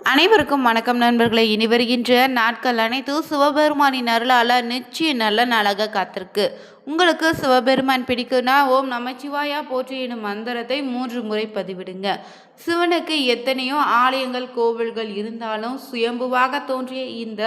அனைவருக்கும் வணக்கம் நண்பர்களே. இனி வருகின்ற நாட்கள் அனைத்து சிவபெருமானின் அருளால் நிச்சயம் நல்ல நாளாக காத்திருக்கு. உங்களுக்கு சிவபெருமான் பிடிக்கும்னா ஓம் நமச்சிவாயா போற்றி எனும் மந்திரத்தை 3 முறை பதிவிடுங்க. சிவனுக்கு எத்தனையோ ஆலயங்கள் கோவில்கள் இருந்தாலும் சுயம்புவாக தோன்றிய இந்த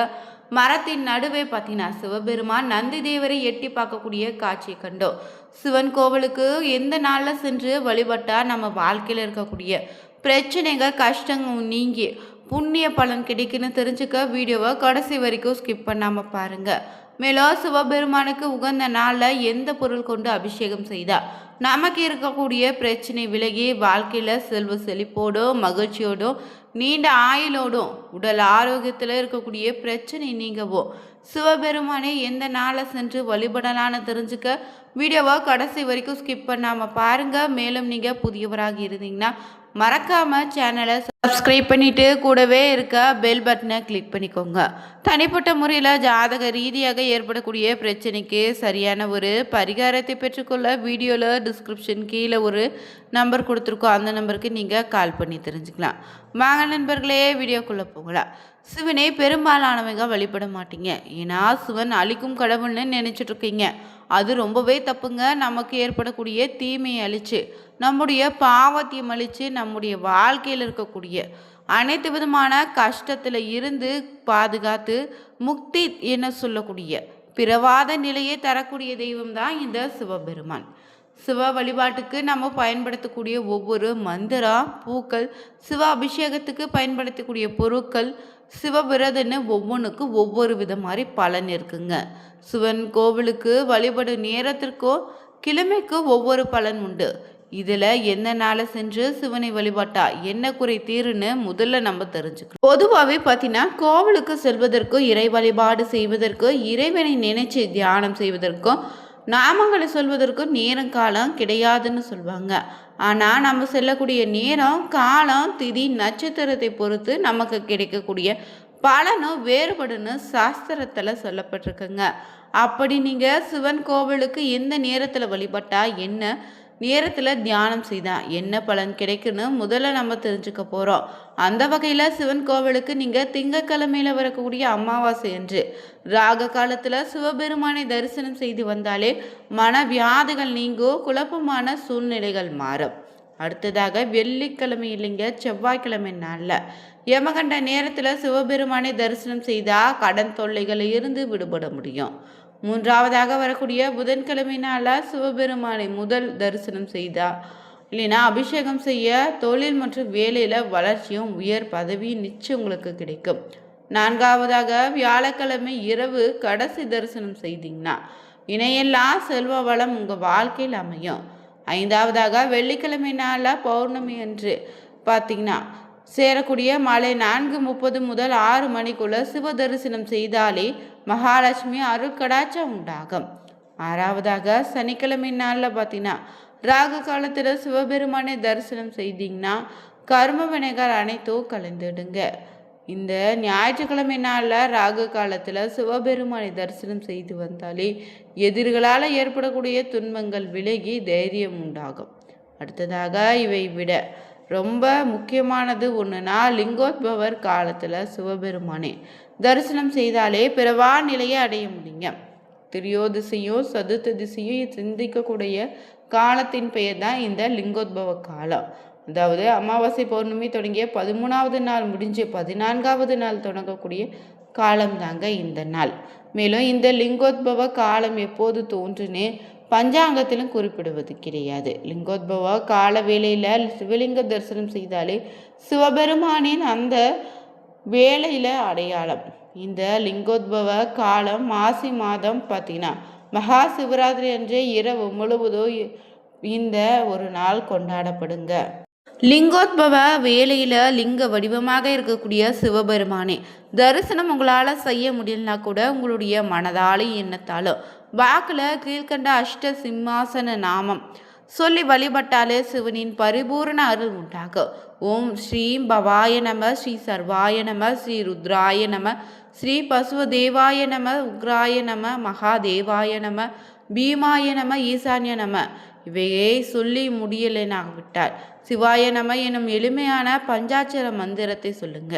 மரத்தின் நடுவே பார்த்தீங்கன்னா சிவபெருமான் நந்தி தேவரை எட்டி பார்க்கக்கூடிய காட்சியை கண்டோம். சிவன் கோவிலுக்கு எந்த நாளில் சென்று வழிபட்டால் நம்ம வாழ்க்கையில் இருக்கக்கூடிய பிரச்சனைகள் கஷ்டங்கள் நீங்கி புண்ணிய பலன் கிடைக்குன்னு தெரிஞ்சுக்க வீடியோவை கடைசி வரைக்கும் ஸ்கிப் பண்ணாமல் பாருங்கள். மேலும் சிவபெருமானுக்கு உகந்த நாளில் எந்த பொருள் கொண்டு அபிஷேகம் செய்தால் நமக்கு இருக்கக்கூடிய பிரச்சனை விலகி வாழ்க்கையில் செல்வ செழிப்போடும் மகிழ்ச்சியோடும் நீண்ட ஆயுளோடும் உடல் ஆரோக்கியத்தில் இருக்கக்கூடிய பிரச்சனை நீங்கவும் சிவபெருமானை எந்த நாளை சென்று வழிபடலான்னு தெரிஞ்சுக்க வீடியோவை கடைசி வரைக்கும் ஸ்கிப் பண்ணாமல் பாருங்கள். மேலும் நீங்கள் புதியவராக இருந்தீங்கன்னா மறக்காமல் சேனலை சப்ஸ்கிரைப் பண்ணிவிட்டு கூடவே இருக்க பெல் பட்டனை கிளிக் பண்ணிக்கோங்க. தனிப்பட்ட முறையில் ஜாதக ரீதியாக ஏற்படக்கூடிய பிரச்சனைக்கு சரியான ஒரு பரிகாரத்தை பெற்றுக்கொள்ள வீடியோவில் டிஸ்கிரிப்ஷன் கீழே ஒரு நம்பர் கொடுத்துருக்கோம். அந்த நம்பருக்கு நீங்கள் கால் பண்ணி தெரிஞ்சுக்கலாம். வாங்க நண்பர்களே, வீடியோக்குள்ளே போகலாம். சிவனை பெரும்பாலானவங்க வழிபட மாட்டீங்க. ஏன்னா சிவன் அழிக்கும் கடவுள்னு நினச்சிட்ருக்கீங்க. அது ரொம்பவே தப்புங்க. நமக்கு ஏற்படக்கூடிய தீமையை அழித்து நம்முடைய பாவத்தையும் அழித்து நம்முடைய வாழ்க்கையில் இருக்கக்கூடிய அனைத்து விதமான கஷ்டத்தில் இருந்து பாதுகாத்து முக்தி என சொல்லக்கூடிய பிறவாத நிலையை தரக்கூடிய தெய்வம் தான் இந்த சிவபெருமான். சிவ வழிபாட்டுக்கு நம்ம பயன்படுத்தக்கூடிய ஒவ்வொரு மந்திரம் பூக்கள், சிவ அபிஷேகத்துக்கு பயன்படுத்தக்கூடிய பொருட்கள், சிவவிரதன்னு ஒவ்வொன்றுக்கும் ஒவ்வொரு வித மாதிரி பலன் இருக்குங்க. சிவன் கோவிலுக்கு வழிபடும் நேரத்திற்கோ கிழமைக்கு ஒவ்வொரு பலன் உண்டு. இதில் எந்த நாளை சென்று சிவனை வழிபாட்டா என்ன குறை தீருன்னு முதல்ல நம்ம தெரிஞ்சுக்கணும். பொதுவாகவே பார்த்தீங்கன்னா கோவிலுக்கு செல்வதற்கும் இறை வழிபாடு செய்வதற்கும் இறைவனை நினைச்சு தியானம் செய்வதற்கும் நாமங்களை சொல்வதற்கும் நேரம் காலம் கிடையாதுன்னு சொல்லுவாங்க. ஆனால் நம்ம செல்லக்கூடிய நேரம் காலம் திதி நட்சத்திரத்தை பொறுத்து நமக்கு கிடைக்கக்கூடிய பலனும் வேறுபடுன்னு சாஸ்திரத்தில் சொல்லப்பட்டிருக்குங்க. அப்படி நீங்கள் சிவன் கோவிலுக்கு எந்த நேரத்தில் வழிபட்டா என்ன நேரத்தில் தியானம் செய்தால் என்ன பலன் கிடைக்குன்னு முதல்ல நம்ம தெரிஞ்சுக்க போகிறோம். அந்த வகையில் சிவன் கோவிலுக்கு நீங்கள் திங்கக்கிழமையில் வரக்கூடிய அமாவாசை என்று ராக காலத்தில் சிவபெருமானை தரிசனம் செய்து வந்தாலே மன வியாதிகள் நீங்கும், குழப்பமான சூழ்நிலைகள் மாறும். அடுத்ததாக வெள்ளிக்கிழமை இல்லைங்க, செவ்வாய்க்கிழமை நாளில் யமகண்ட நேரத்தில் சிவபெருமானை தரிசனம் செய்தால் கடன் தொல்லைகளில் இருந்து விடுபட முடியும். மூன்றாவதாக வரக்கூடிய புதன்கிழமை நாளில் சிவபெருமானை முதல் தரிசனம் செய்தா இல்லைன்னா அபிஷேகம் செய்ய தொழில் மற்றும் வேலையில் வளர்ச்சியும் உயர் பதவியும் நிச்சயம் உங்களுக்கு கிடைக்கும். நான்காவதாக வியாழக்கிழமை இரவு கடைசி தரிசனம் செய்தீங்கன்னா இணையெல்லாம் செல்வ வளம் உங்கள் வாழ்க்கையில் அமையும். ஐந்தாவதாக வெள்ளிக்கிழமை நாளில் பௌர்ணமி அன்று பார்த்தீங்கன்னா சேரக்கூடிய மாலை 4:30 முதல் 6 மணிக்குள்ள சிவ தரிசனம் செய்தாலே மகாலட்சுமி அருட்கடாட்சம் உண்டாகும். ஆறாவதாக சனிக்கிழமை நாளில் பார்த்தீங்கன்னா ராகு காலத்தில் சிவபெருமானை தரிசனம் செய்தீங்கன்னா கர்ம வினைகள் அனைத்தும் கலந்துடுங்க. இந்த ஞாயிற்றுக்கிழமை நாளில் ராகு காலத்தில் சிவபெருமானை தரிசனம் செய்து வந்தாலே எதிர்களால் ஏற்படக்கூடிய துன்பங்கள் விலகி தைரியம் உண்டாகும். அடுத்ததாக இவை விட ரொம்ப முக்கியமானது ஒன்றுனா லிங்கோத்பவர் காலத்தில் சிவபெருமானே தரிசனம் செய்தாலே பிறவா நிலையை அடைய முடியுங்க. திரியோதிசையும் சதுர்த்த திசையும் சிந்திக்கக்கூடிய காலத்தின் பெயர் தான் இந்த லிங்கோத்பவ காலம். அதாவது அமாவாசை பௌர்ணமி தொடங்கிய 13வது நாள் முடிஞ்சு 14வது நாள் தொடங்கக்கூடிய காலம் தாங்க இந்த நாள். மேலும் இந்த லிங்கோத்பவ காலம் எப்போது தோன்றுன்னு பஞ்சாங்கத்திலும் குறிப்பிடுவது கிடையாது. லிங்கோத்பவ கால வேளையில் சிவலிங்க தரிசனம் செய்தாலே சிவபெருமானின் அந்த வேளையில் அடையாளம். இந்த லிங்கோத்பவ காலம் மாசி மாதம் பார்த்தீங்கன்னா மகா சிவராத்திரி அன்றே இரவு முழுவதும் இந்த ஒரு நாள் கொண்டாடப்படுங்க. லிங்கோத்பவ வேலையில் லிங்க வடிவமாக இருக்கக்கூடிய சிவபெருமானே தரிசனம் உங்களால் செய்ய முடியலனா கூட உங்களுடைய மனதாலும் எண்ணத்தாலும் வாக்கில் கீழ்கண்ட அஷ்ட சிம்மாசன நாமம் சொல்லி வழிபட்டாலே சிவனின் பரிபூர்ண அருள் உண்டாகும். ஓம் ஸ்ரீம் பவாய நம, ஸ்ரீ சர்வாய நம, ஸ்ரீ ருத்ராய நம, ஸ்ரீ பசுவதேவாய நம, உக்ராய நம, மகாதேவாய நம, பீமாய நம, ஈசான்ய நம இவையே சொல்லி முடியலைனாவிட்டால் சிவாய நம எனும் எளிமையான பஞ்சாட்சர மந்திரத்தை சொல்லுங்க.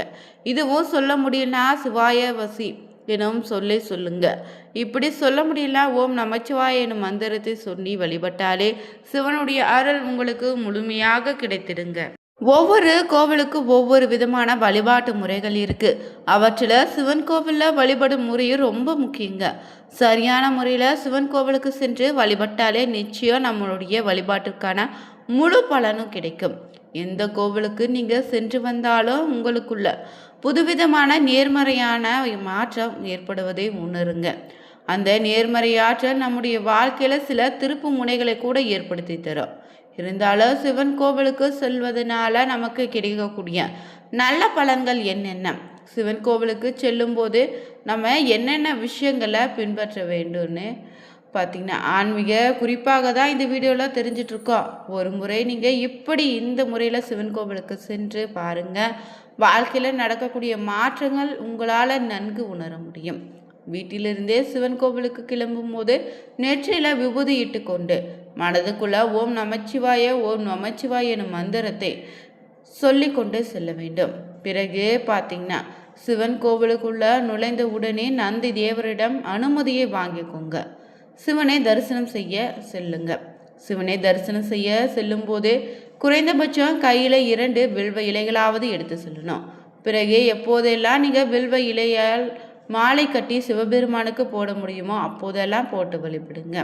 இதுவும் சொல்ல முடியலனா சிவாய வசி எனும் சொல்லுங்க. இப்படி சொல்ல முடியல ஓம் நமச்சிவாய எனும் மந்திரத்தை சொல்லி வழிபட்டாலே சிவனுடைய அருள் உங்களுக்கு முழுமையாக கிடைத்திடுங்க. ஒவ்வொரு கோவிலுக்கு ஒவ்வொரு விதமான வழிபாட்டு முறைகள் இருக்கு. அவற்றில் சிவன் கோவிலில் வழிபடும் முறையும் ரொம்ப முக்கியங்க. சரியான முறையில் சிவன் கோவிலுக்கு சென்று வழிபட்டாலே நிச்சயம் நம்மளுடைய வழிபாட்டிற்கான முழு பலனும் கிடைக்கும். எந்த கோவிலுக்கு நீங்கள் சென்று வந்தாலும் உங்களுக்குள்ள புதுவிதமான நேர்மறையான மாற்றம் ஏற்படுவதை உணருங்க. அந்த நேர்மறையாற்றல் நம்முடைய வாழ்க்கையில் சில திருப்பு முனைகளை கூட ஏற்படுத்தி தரும். இருந்தாலும் சிவன் கோவிலுக்கு செல்வதனால நமக்கு கிடைக்கக்கூடிய நல்ல பலன்கள் என்னென்ன, சிவன் கோவிலுக்கு செல்லும்போது நம்ம என்னென்ன விஷயங்களை பின்பற்ற வேண்டும்னு பார்த்திங்கன்னா ஆன்மீக குறிப்பாக தான் இந்த வீடியோவில் தெரிஞ்சிட்ருக்கோம். ஒரு முறை நீங்கள் இப்படி இந்த முறையில் சிவன் கோவிலுக்கு சென்று பாருங்கள். வாழ்க்கையில் நடக்கக்கூடிய மாற்றங்கள் உங்களால் நன்கு உணர முடியும். வீட்டிலிருந்தே சிவன் கோவிலுக்கு கிளம்பும் போது நெற்றியில் விபூதி இட்டு கொண்டு மனதுக்குள்ள ஓம் நமச்சிவாய எனும் மந்திரத்தை சொல்லி கொண்டு செல்ல வேண்டும். பிறகு பார்த்தீங்கன்னா சிவன் கோவிலுக்குள்ள நுழைந்த உடனே நந்தி தேவரிடம் அனுமதியை வாங்கிக்கோங்க. சிவனை தரிசனம் செய்ய செல்லுங்க. சிவனை தரிசனம் செய்ய செல்லும் போது குறைந்தபட்சம் கையில் 2 வில்வ இலைகளாவது எடுத்து செல்லணும். பிறகு எப்போதெல்லாம் நீங்கள் வில்வ இலையால் மாலை கட்டி சிவபெருமானுக்கு போட முடியுமோ அப்போதெல்லாம் போட்டு வழிபடுங்க.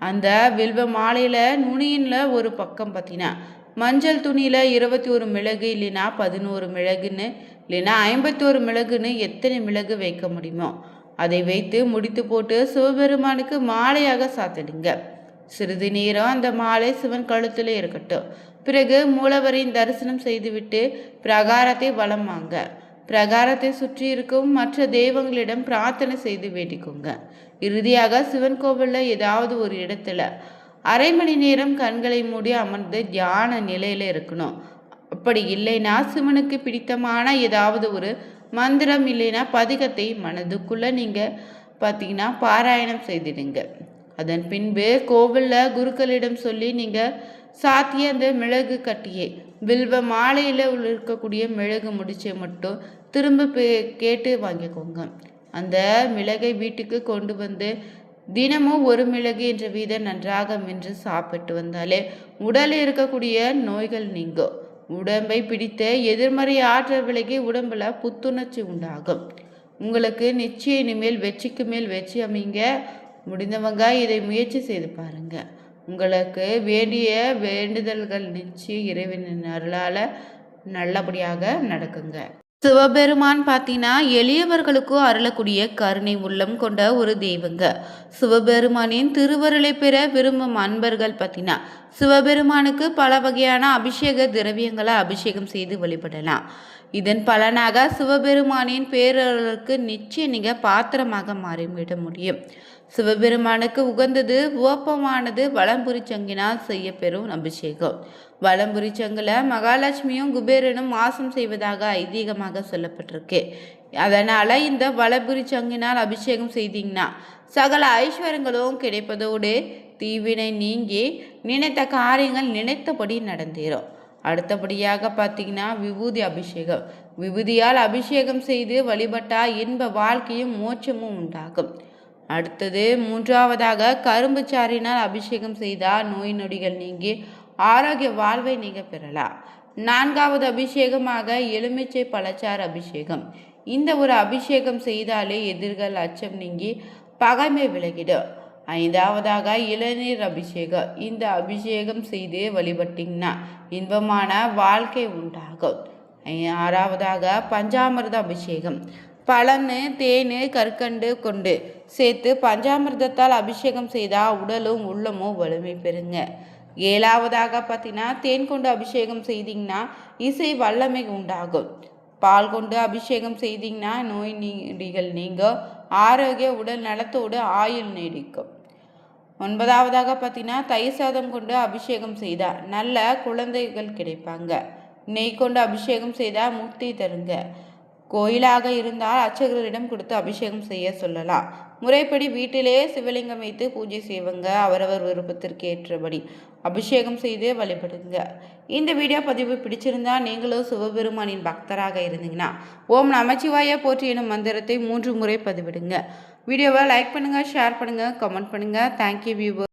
அந்த வில்வ மாலையில் நுனியில் ஒரு பக்கம் பார்த்தீங்கன்னா மஞ்சள் துணியில் 21 மிளகு இல்லைன்னா 11 மிளகுன்னு இல்லைன்னா 51 மிளகுன்னு எத்தனை மிளகு வைக்க முடியுமோ அதை வைத்து முடித்து போட்டு சிவபெருமானுக்கு மாலையாக சாத்திடுங்க. சிறிது நேரம் அந்த மாலை சிவன் கழுத்தில் இருக்கட்டும். பிறகு மூலவரின் தரிசனம் செய்துவிட்டு பிரகாரத்தை வலம் வாங்க. பிரகாரத்தை சுற்றி இருக்கும் மற்ற தெய்வங்களிடம் பிரார்த்தனை செய்து வேண்டிக்கோங்க. இறுதியாக சிவன் கோவிலில் ஏதாவது ஒரு இடத்துல அரை மணி நேரம் கண்களை மூடி அமர்ந்து தியான நிலையில் இருக்கணும். அப்படி இல்லைன்னா சிவனுக்கு பிடித்தமான ஏதாவது ஒரு மந்திரம் இல்லைன்னா பதிகத்தை மனதுக்குள்ளே நீங்கள் பார்த்தீங்கன்னா பாராயணம் செய்திடுங்க. அதன் பின்பு கோவிலில் குருக்களிடம் சொல்லி நீங்கள் சாத்திய அந்த மிளகு கட்டியே வில்வ மாலையில் இருக்கக்கூடிய மிளகு முடிச்சை மட்டும் திரும்ப கேட்டு வாங்கிக்கோங்க. அந்த மிளகை வீட்டுக்கு கொண்டு வந்து தினமும் 1 மிளகு என்ற வீதம் நன்றாக மென்று சாப்பிட்டு வந்தாலே உடலில் இருக்கக்கூடிய நோய்கள் நீங்கும். உடம்பை பிடித்த எதிர்மறை ஆற்றல் விலகி உடம்புல புத்துணர்ச்சி உண்டாகும். உங்களுக்கு நிச்சயம் இனிமேல் வெற்றிக்கு மேல் வெற்றி அமைங்க. முடிந்தவங்க இதை முயற்சி செய்து பாருங்க. உங்களுக்கு வேண்டிய வேண்டுதல்கள் நிச்சயம் இறைவனின் அருளால் நல்லபடியாக நடக்குங்க. சிவபெருமான் பார்த்தீங்கன்னா எளியவர்களுக்கும் அருளக்கூடிய கருணை உள்ளம் கொண்ட ஒரு தெய்வங்க. சிவபெருமானின் திருவருளை பெற விரும்பும் அன்பர்கள் பார்த்தீங்கன்னா சிவபெருமானுக்கு பல வகையான அபிஷேக திரவியங்களை அபிஷேகம் செய்து வழிபடலாம். இதன் பலனாக சிவபெருமானின் பேரருளுக்கு நிச்சயம் நீங்கள் பாத்திரமாக மாறிவிட முடியும். சிவபெருமானுக்கு உகந்தது ஓப்பமானது வலம்புரி சங்கினால் செய்யப்பெறும் அபிஷேகம். வலம்புரி சங்கில் மகாலட்சுமியும் குபேரனும் வாசம் செய்வதாக ஐதீகமாக சொல்லப்பட்டிருக்கு. அதனால் இந்த வலம்புரி சங்கினால் அபிஷேகம் செய்தீங்கன்னா சகல ஐஸ்வர்யங்களும் கிடைப்பதோடு தீவினை நீங்கி நினைத்த காரியங்கள் நினைத்தபடி நடந்தேறும். அடுத்தபடியாக பார்த்தீங்கன்னா விபூதி அபிஷேகம். விபூதியால் அபிஷேகம் செய்து வழிபட்டால் இன்ப வாழ்க்கையும் மோட்சமும் உண்டாகும். அடுத்தது 3ஆவதாக கரும்பு சாறினால் அபிஷேகம் செய்தால் நோய் நொடிகள் நீங்கி ஆரோக்கிய வாழ்வை நீங்கள் பெறலாம். 4ஆவது அபிஷேகமாக எலுமிச்சை பழச்சாறு அபிஷேகம். இந்த ஒரு அபிஷேகம் செய்தாலே எதிர்கள் அச்சம் நீங்கி பகைமை விலகிடும். 5ஆவதாக இளநீர் அபிஷேகம். இந்த அபிஷேகம் செய்து வழிபட்டிங்கன்னா இன்பமான வாழ்க்கை உண்டாகும். 6ஆவதாக பஞ்சாமிர்த அபிஷேகம். பழனு தேன் கற்கண்டு கொண்டு சேர்த்து பஞ்சாமிர்தத்தால் அபிஷேகம் செய்தால் உடலும் உள்ளமும் வலிமை பெறுங்க. 7ஆவதாக பார்த்தீங்கன்னா தேன் கொண்டு அபிஷேகம் செய்தீங்கன்னா இசை வல்லமை உண்டாகும். பால் கொண்டு அபிஷேகம் செய்தீங்கன்னா நோய் நொடிகள் நீங்க ஆரோக்கிய உடல் நலத்தோடு ஆயுள் நீடிக்கும். 9ஆவதாக பார்த்தீங்கன்னா தயிர் சாதம் கொண்டு அபிஷேகம் செய்தால் நல்ல குழந்தைகள் கிடைப்பாங்க. நெய் கொண்டு அபிஷேகம் செய்தால் முக்தி தருங்க. கோயிலாக இருந்தால் அர்ச்சகரிடம் கொடுத்து அபிஷேகம் செய்ய சொல்லலாம். முறைப்படி வீட்டிலேயே சிவலிங்கம் வைத்து பூஜை செய்வங்க. அவரவர் விருப்பத்திற்கு ஏற்றபடி அபிஷேகம் செய்து வழிபடுங்க. இந்த வீடியோ பதிவு பிடிச்சிருந்தா நீங்களும் சிவபெருமானின் பக்தராக இருந்தீங்கன்னா ஓம் நமச்சிவாய போற்றி எனும் மந்திரத்தை 3 முறை பதிவிடுங்க. வீடியோவை லைக் பண்ணுங்கள், ஷேர் பண்ணுங்கள், கமெண்ட் பண்ணுங்கள். Thank you viewer.